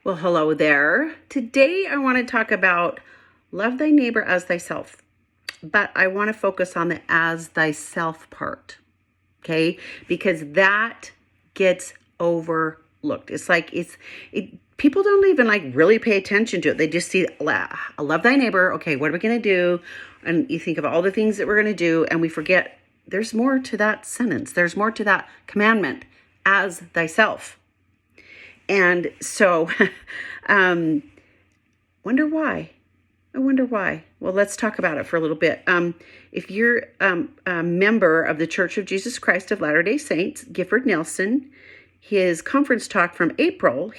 Well, hello there. Today I want to talk about love thy neighbor as thyself, but I want to focus on the as thyself part, okay? Because that gets overlooked. People don't even really pay attention to it. They just see, I love thy neighbor. Okay, what are we going to do? And you think of all the things that we're going to do, and we forget there's more to that sentence. There's more to that commandment, as thyself. And so, wonder why? I wonder why. Well, let's talk about it for a little bit. If you're a member of the Church of Jesus Christ of Latter-day Saints, Gifford Nelson, his conference talk from April,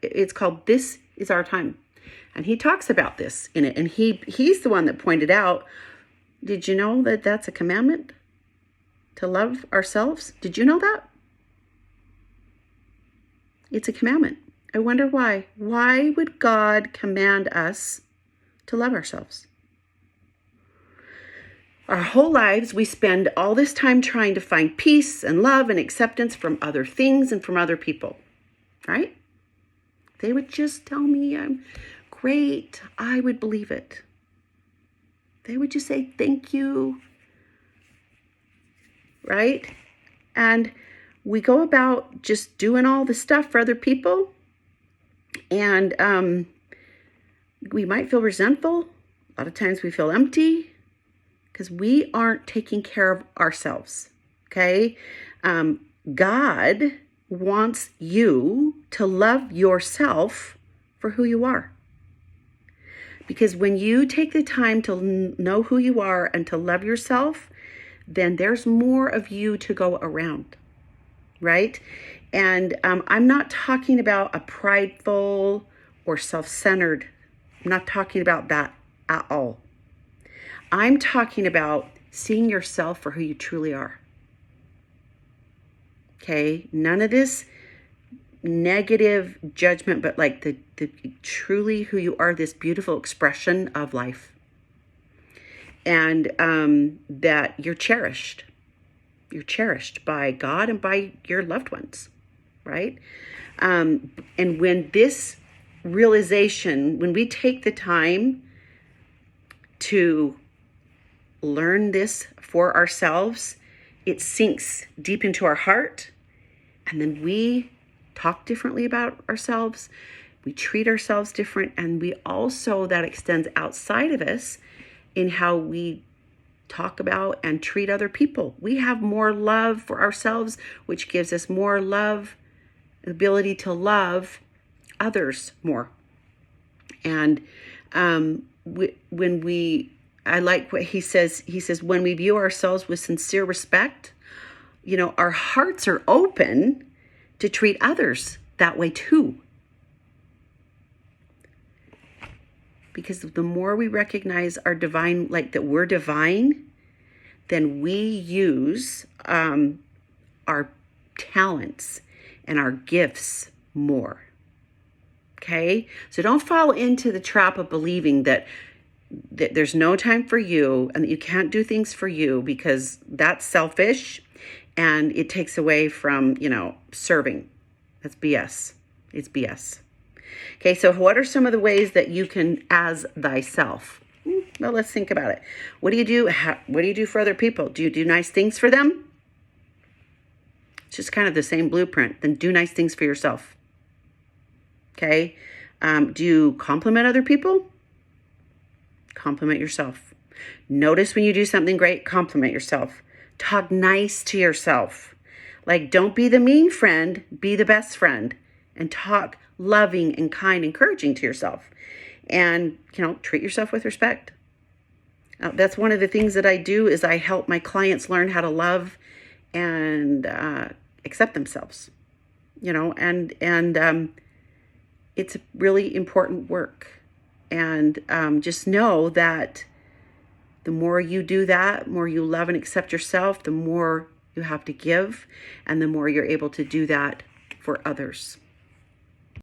it's called "This Is Our Time," and he talks about this in it. And he's the one that pointed out. Did you know that that's a commandment to love ourselves? Did you know that? It's a commandment. I wonder why. Why would God command us to love ourselves? Our whole lives, we spend all this time trying to find peace and love and acceptance from other things and from other people, right? They would just tell me I'm great. I would believe it. They would just say thank you, right? And we go about just doing all the stuff for other people, and we might feel resentful. A lot of times we feel empty because we aren't taking care of ourselves, okay? God wants you to love yourself for who you are. Because when you take the time to know who you are and to love yourself, then there's more of you to go around. Right? And I'm not talking about a prideful or self-centered. I'm not talking about that at all. I'm talking about seeing yourself for who you truly are. Okay? None of this negative judgment, but like the truly who you are, this beautiful expression of life. And that you're cherished. You're cherished by God and by your loved ones, right? And when this realization, when we take the time to learn this for ourselves, it sinks deep into our heart. And then we talk differently about ourselves. We treat ourselves different. And we also, that extends outside of us in how we talk about and treat other people. We have more love for ourselves, which gives us more love, the ability to love others more. And I like what he says. He says, when we view ourselves with sincere respect, our hearts are open to treat others that way too. Because the more we recognize our divine, like that we're divine, then we use our talents and our gifts more. Okay? So don't fall into the trap of believing that there's no time for you and that you can't do things for you, because that's selfish and it takes away from, serving. That's BS. It's BS. Okay, so what are some of the ways that you can as thyself? Well, let's think about it. What do you do? What do you do for other people? Do you do nice things for them? It's just kind of the same blueprint. Then do nice things for yourself. Okay, do you compliment other people? Compliment yourself. Notice when you do something great, compliment yourself. Talk nice to yourself. Like, don't be the mean friend, be the best friend. And talk loving and kind, encouraging to yourself. And, treat yourself with respect. That's one of the things that I do is I help my clients learn how to love and accept themselves. And it's a really important work. And just know that the more you do that, the more you love and accept yourself, the more you have to give, and the more you're able to do that for others.